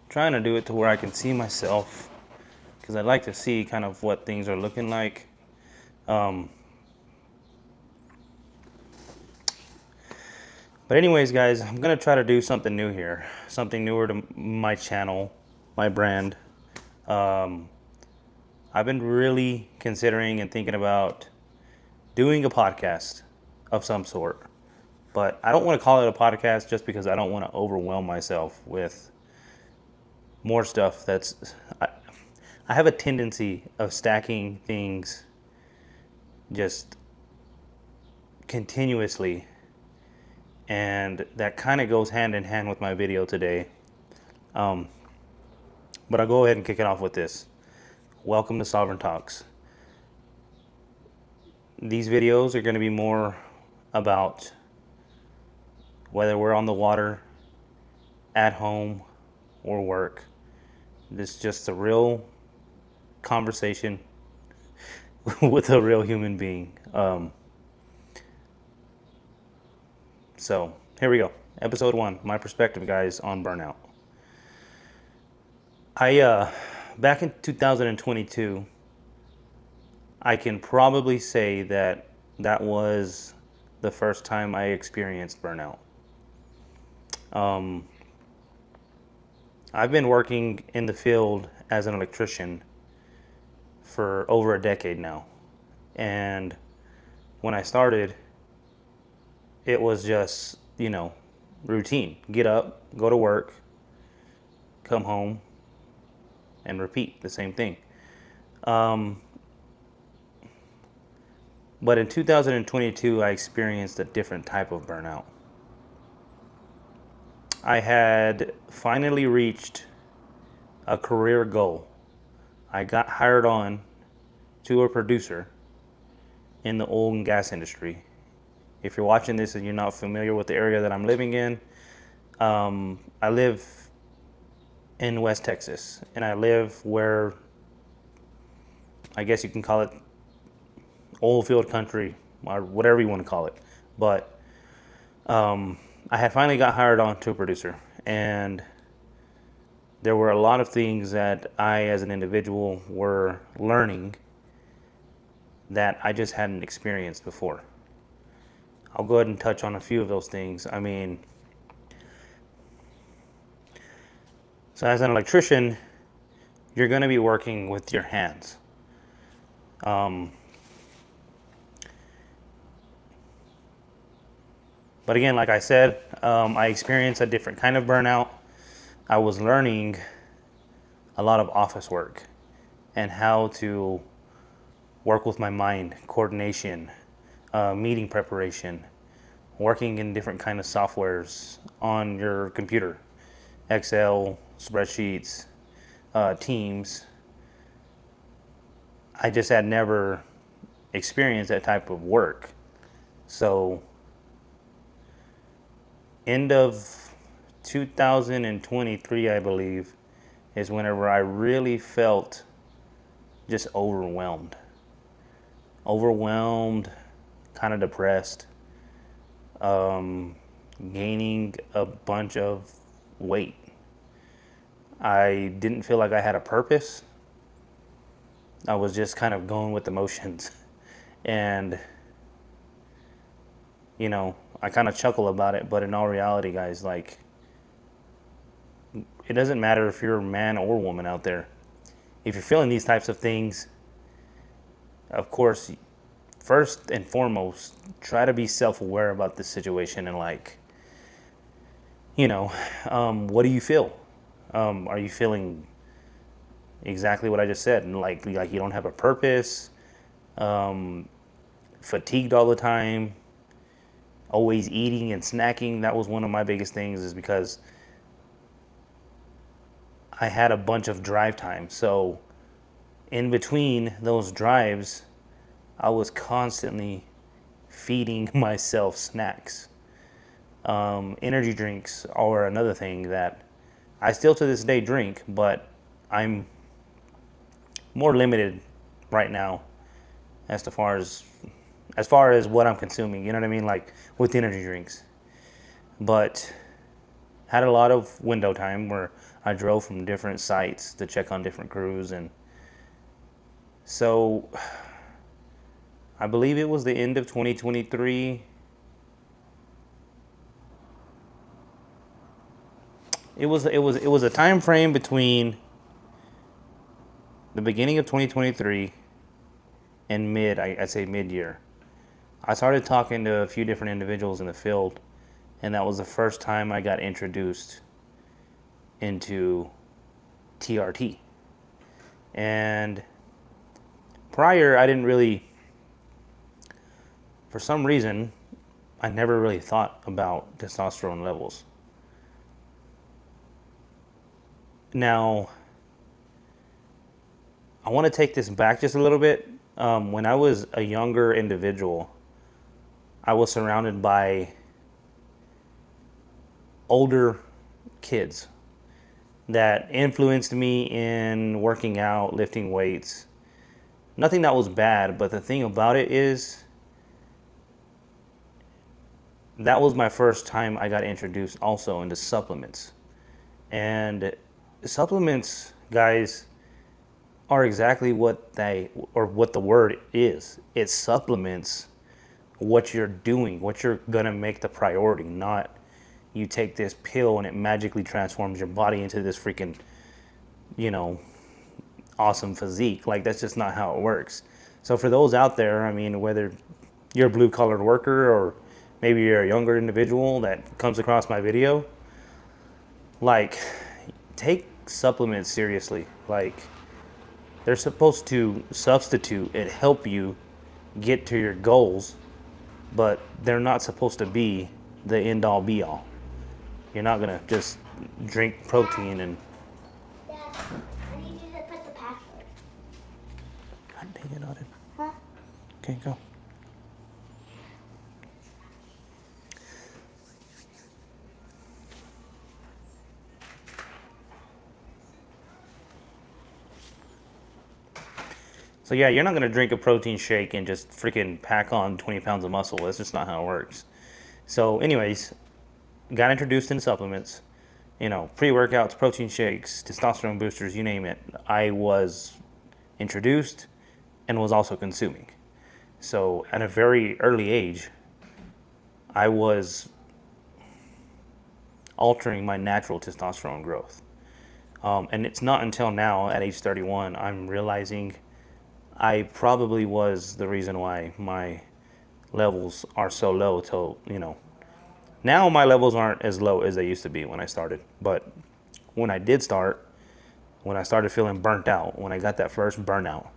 trying to do it to where I can see myself, because I'd like to see kind of what things are looking like. But anyways, guys, I'm gonna try to do something new here, something newer to my channel, my brand. I've been really considering and thinking about doing a podcast of some sort, but I don't want to call it a podcast just because I don't want to overwhelm myself with more stuff. I have a tendency of stacking things just continuously, and that kind of goes hand in hand with my video today. But I'll go ahead and kick it off with this. Welcome to Sovereign Talks. These videos are going to be more about whether we're on the water, at home, or work. This is just a real conversation with a real human being. So here we go. Episode 1, my perspective, guys, on burnout. Back in 2022, I can probably say that was the first time I experienced burnout. I've been working in the field as an electrician for over a decade now. And when I started, it was just, routine. Get up, go to work, come home, and repeat the same thing. But in 2022, I experienced a different type of burnout. I had finally reached a career goal. I got hired on to a producer in the oil and gas industry. If you're watching this and you're not familiar with the area that I'm living in, I live in West Texas, and I live where I guess you can call it oilfield country or whatever you want to call it. But I had finally got hired on to a producer, and there were a lot of things that I, as an individual, were learning that I just hadn't experienced before. I'll go ahead and touch on a few of those things. So as an electrician, you're going to be working with your hands. But again, like I said, I experienced a different kind of burnout. I was learning a lot of office work and how to work with my mind, coordination, meeting preparation, working in different kind of softwares on your computer, Excel, spreadsheets, Teams. I just had never experienced that type of work. So end of 2023, I believe, is whenever I really felt just overwhelmed, kind of depressed, gaining a bunch of weight. I didn't feel like I had a purpose. I was just kind of going with the motions. And, I kind of chuckle about it, but in all reality, guys, like, it doesn't matter if you're a man or woman out there. If you're feeling these types of things, of course, first and foremost, try to be self-aware about this situation and what do you feel? Are you feeling exactly what I just said? And like you don't have a purpose, fatigued all the time, always eating and snacking. That was one of my biggest things, is because I had a bunch of drive time. So in between those drives, I was constantly feeding myself snacks. Energy drinks are another thing that I still to this day drink, but I'm more limited right now as far as what I'm consuming, you know what I mean? Like with energy drinks. But had a lot of window time where I drove from different sites to check on different crews. And so I believe it was the end of 2023. It was a time frame between the beginning of 2023 and I'd say mid-year. I started talking to a few different individuals in the field, and that was the first time I got introduced into TRT. And prior, I didn't really, for some reason, I never really thought about testosterone levels. Now, I want to take this back just a little bit. When I was a younger individual, I was surrounded by older kids that influenced me in working out, lifting weights. Nothing that was bad, but the thing about it is that was my first time I got introduced also into supplements. And supplements, guys, are exactly what the word is. It supplements what you're doing, what you're gonna make the priority, not you take this pill and it magically transforms your body into this freaking, awesome physique. Like, that's just not how it works. So for those out there, I mean, whether you're a blue collar worker or maybe you're a younger individual that comes across my video, like, take supplements seriously. Like, they're supposed to substitute and help you get to your goals, but they're not supposed to be the end all be all. You're not gonna just drink protein and. Dad, I need you to put the password. God dang it, Auden. Huh? Okay, go. So yeah, you're not gonna drink a protein shake and just freaking pack on 20 pounds of muscle. That's just not how it works. So anyways, got introduced in supplements, pre-workouts, protein shakes, testosterone boosters, you name it. I was introduced and was also consuming. So at a very early age, I was altering my natural testosterone growth. And it's not until now, at age 31, I'm realizing I probably was the reason why my levels are so low till, now my levels aren't as low as they used to be when I started. But when I did start, when I started feeling burnt out, when I got that first burnout,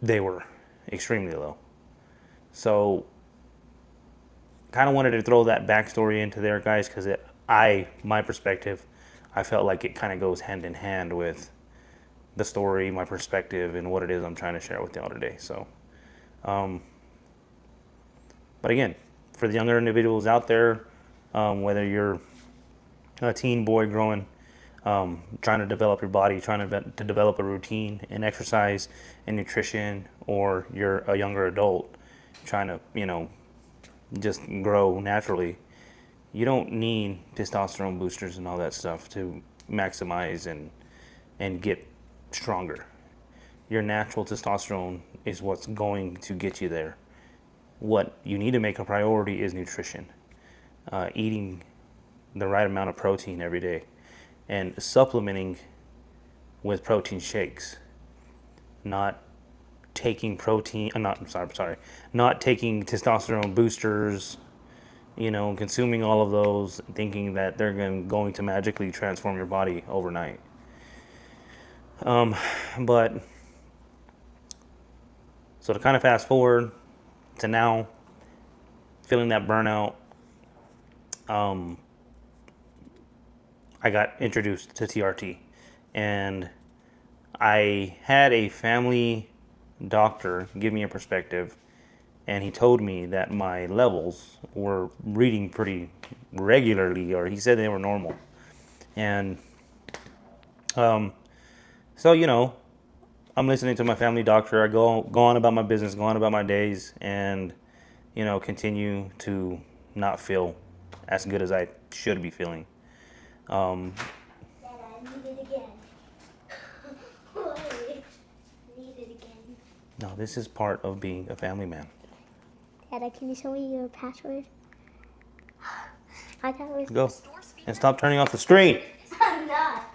they were extremely low. So kind of wanted to throw that backstory into there, guys, because my perspective, I felt like it kind of goes hand in hand with the story, my perspective, and what it is I'm trying to share with y'all today. So, but again, for the younger individuals out there, whether you're a teen boy growing, trying to develop your body, trying to develop a routine in exercise and nutrition, or you're a younger adult trying to, just grow naturally, you don't need testosterone boosters and all that stuff to maximize and get stronger. Your natural testosterone is what's going to get you there. What you need to make a priority is nutrition, eating the right amount of protein every day, and supplementing with protein shakes. Not taking not taking testosterone boosters, consuming all of those, thinking that they're going to magically transform your body overnight. But so to kind of fast forward to now, feeling that burnout, I got introduced to TRT, and I had a family doctor give me a perspective, and he told me that my levels were reading pretty regularly, or he said they were normal. And so I'm listening to my family doctor. I go on about my business, go on about my days, and continue to not feel as good as I should be feeling. Dad, I need it again. Wait, need it again. No, this is part of being a family man. Dad, can you show me your password? I thought it was. Go. And stop turning off the screen. I'm not.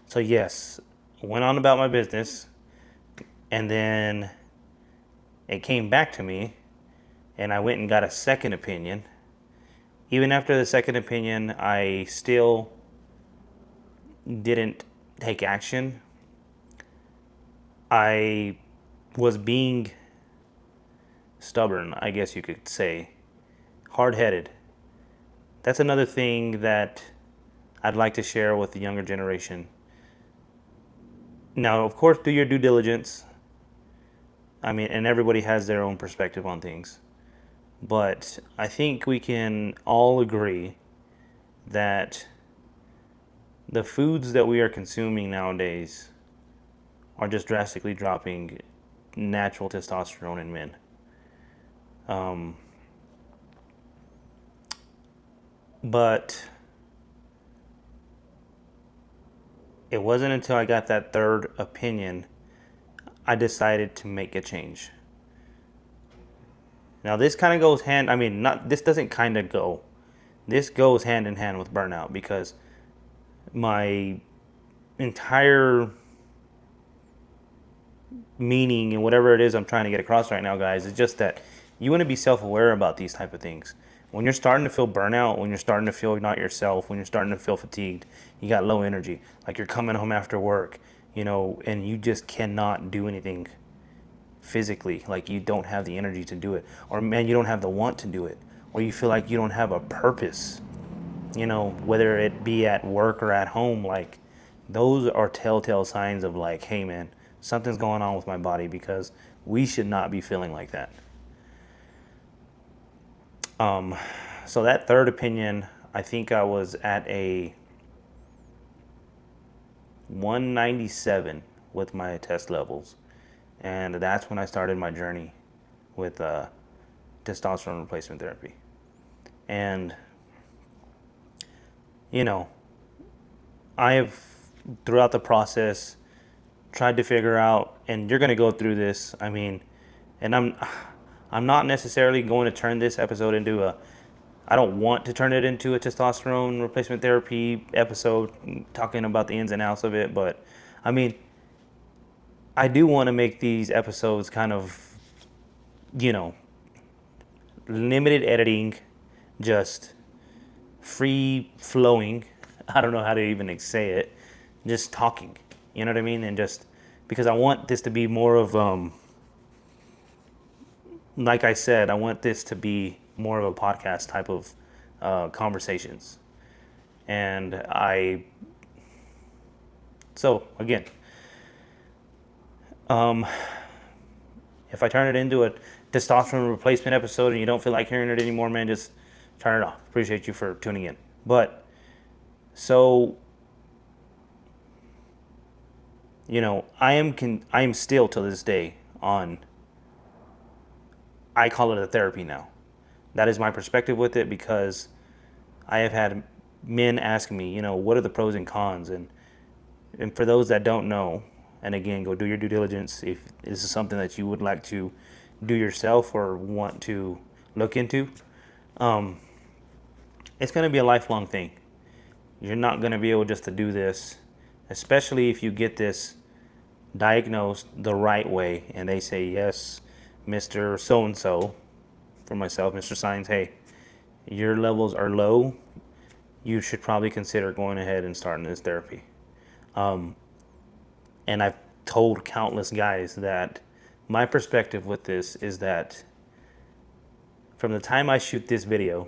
So yes, went on about my business, and then it came back to me, and I went and got a second opinion. Even after the second opinion, I still didn't take action. I was being stubborn, I guess you could say, hard-headed. That's another thing that I'd like to share with the younger generation. Now, of course, do your due diligence. I mean, and everybody has their own perspective on things. But I think we can all agree that the foods that we are consuming nowadays are just drastically dropping natural testosterone in men. But it wasn't until I got that third opinion I decided to make a change. Now this kind of goes hand, I mean, not this doesn't kind of go. This goes hand in hand with burnout, because my entire meaning and whatever it is I'm trying to get across right now, guys, is just that you want to be self-aware about these type of things. When you're starting to feel burnout, when you're starting to feel not yourself, when you're starting to feel fatigued, you got low energy, like you're coming home after work, and you just cannot do anything physically, like you don't have the energy to do it, or man, you don't have the want to do it, or you feel like you don't have a purpose, whether it be at work or at home. Like, those are telltale signs of like, hey man, something's going on with my body, because we should not be feeling like that. So that third opinion, I think I was at a 197 with my test levels. And that's when I started my journey with testosterone replacement therapy. And, I have, throughout the process, tried to figure out, and you're going to go through this, I mean, and I'm not necessarily going to turn this episode into I don't want to turn it into a testosterone replacement therapy episode, talking about the ins and outs of it, but, I mean, I do want to make these episodes kind of, limited editing, just free flowing. I don't know how to even say it. Just talking. You know what I mean? And just because I want this to be more of, like I said, I want this to be more of a podcast type of conversations. And so again, if I turn it into a testosterone replacement episode and you don't feel like hearing it anymore, man, just turn it off. Appreciate you for tuning in. But, so, I am still to this day on, I call it a therapy now. That is my perspective with it, because I have had men ask me, what are the pros and cons? And for those that don't know, and again, go do your due diligence if this is something that you would like to do yourself or want to look into. It's going to be a lifelong thing. You're not going to be able just to do this, especially if you get this diagnosed the right way and they say, yes, Mr. So-and-so, for myself, Mr. Science, hey, your levels are low. You should probably consider going ahead and starting this therapy. And I've told countless guys that my perspective with this is that from the time I shoot this video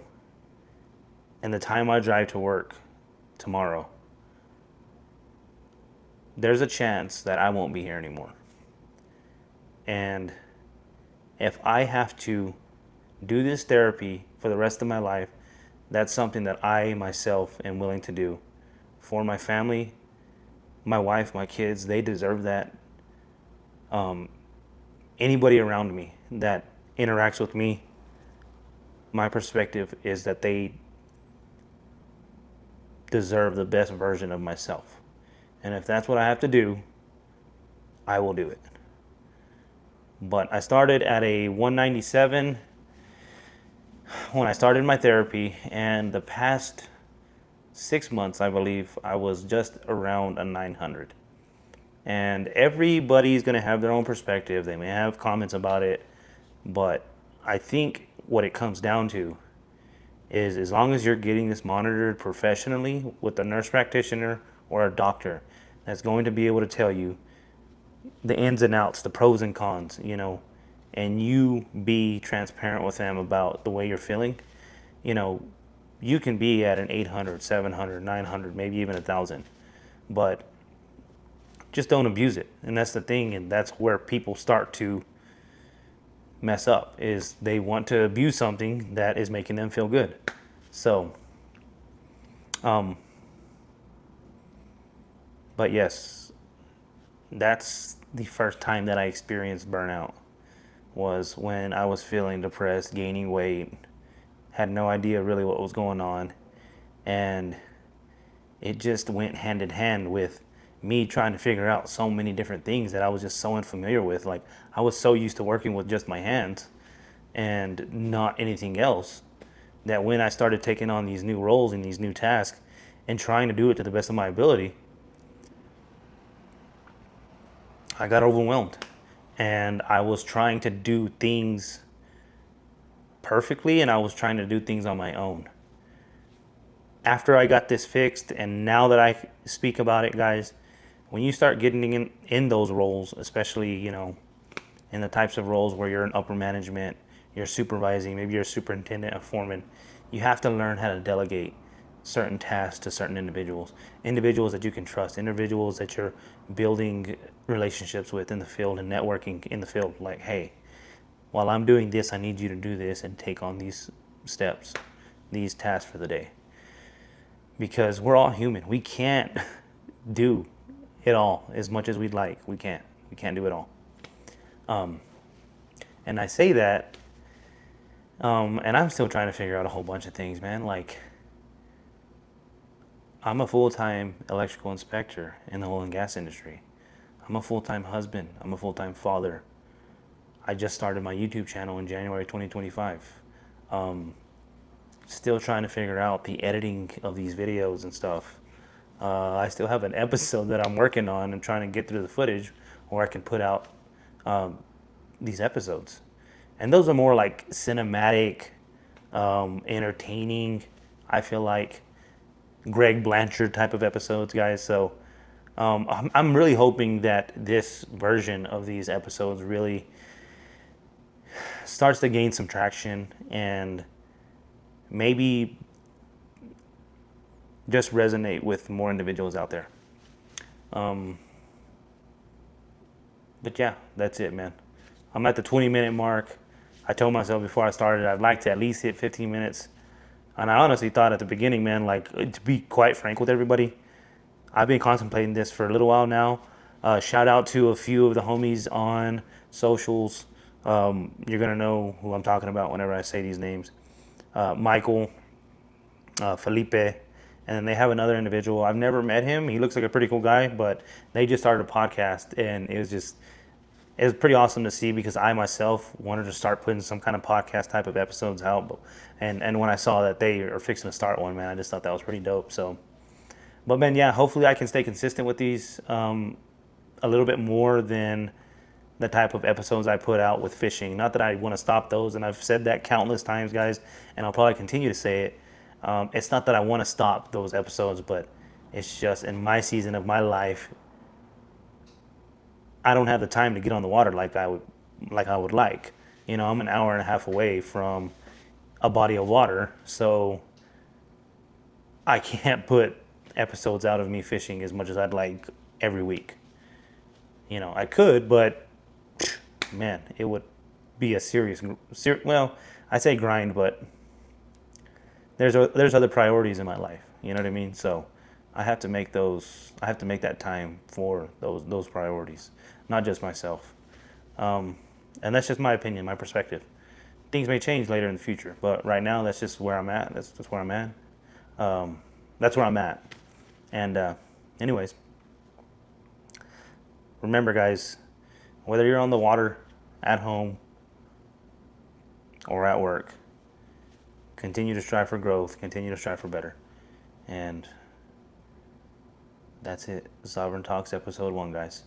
and the time I drive to work tomorrow, there's a chance that I won't be here anymore. And if I have to do this therapy for the rest of my life, that's something that I myself am willing to do for my family, my wife, my kids. They deserve that. Anybody around me that interacts with me, my perspective is that they deserve the best version of myself. And if that's what I have to do, I will do it. But I started at a 197 when I started my therapy, and the past 6 months, I believe, I was just around a 900. And everybody's going to have their own perspective. They may have comments about it, but I think what it comes down to is, as long as you're getting this monitored professionally with a nurse practitioner or a doctor that's going to be able to tell you the ins and outs, the pros and cons, and you be transparent with them about the way you're feeling, you can be at an 800, 700, 900, maybe even 1,000. But just don't abuse it. And that's the thing, and that's where people start to mess up, is they want to abuse something that is making them feel good. So, but yes, that's the first time that I experienced burnout, was when I was feeling depressed, gaining weight, had no idea really what was going on. And it just went hand in hand with me trying to figure out so many different things that I was just so unfamiliar with. Like, I was so used to working with just my hands and not anything else, that when I started taking on these new roles and these new tasks and trying to do it to the best of my ability, I got overwhelmed. And I was trying to do things perfectly, and I was trying to do things on my own. After I got this fixed, and now that I speak about it, guys, when you start getting in those roles, especially, in the types of roles where you're in upper management, you're supervising, maybe you're a superintendent, a foreman, you have to learn how to delegate certain tasks to certain individuals that you can trust, individuals that you're building relationships with in the field and networking in the field. Like, hey, while I'm doing this, I need you to do this and take on these steps, these tasks for the day. Because we're all human. We can't do it all as much as we'd like. We can't do it all. And I say that, and I'm still trying to figure out a whole bunch of things, man. Like, I'm a full-time electrical inspector in the oil and gas industry. I'm a full-time husband. I'm a full-time father. I just started my YouTube channel in January 2025. Still trying to figure out the editing of these videos and stuff. I still have an episode that I'm working on and trying to get through the footage where I can put out these episodes. And those are more like cinematic, entertaining, I feel like Greg Blanchard type of episodes, guys. So I'm really hoping that this version of these episodes really starts to gain some traction and maybe just resonate with more individuals out there. But yeah, that's it, man. I'm at the 20-minute mark. I told myself before I started I'd like to at least hit 15 minutes. And I honestly thought at the beginning, man, like, to be quite frank with everybody, I've been contemplating this for a little while now. Shout out to a few of the homies on socials. You're going to know who I'm talking about whenever I say these names. Michael, Felipe, and then they have another individual. I've never met him. He looks like a pretty cool guy, but they just started a podcast, and it was pretty awesome to see, because I myself wanted to start putting some kind of podcast type of episodes out. And when I saw that they are fixing to start one, man, I just thought that was pretty dope. So, but man, yeah, hopefully I can stay consistent with these a little bit more than the type of episodes I put out with fishing. Not that I want to stop those, and I've said that countless times, guys, and I'll probably continue to say it. It's not that I want to stop those episodes, but it's just in my season of my life, I don't have the time to get on the water like I would like. I'm an hour and a half away from a body of water, so I can't put episodes out of me fishing as much as I'd like every week. I could, but man, it would be a serious, well, I say grind, but there's other priorities in my life. You know what I mean? So I have to make that time for those priorities, not just myself. And that's just my opinion, my perspective. things may change later in the future, but right now that's just where I'm at. That's where I'm at. That's where I'm at. And anyways, remember, guys, whether you're on the water, at home, or at work, continue to strive for growth. Continue to strive for better. And that's it. Sovereign Talks episode 1, guys.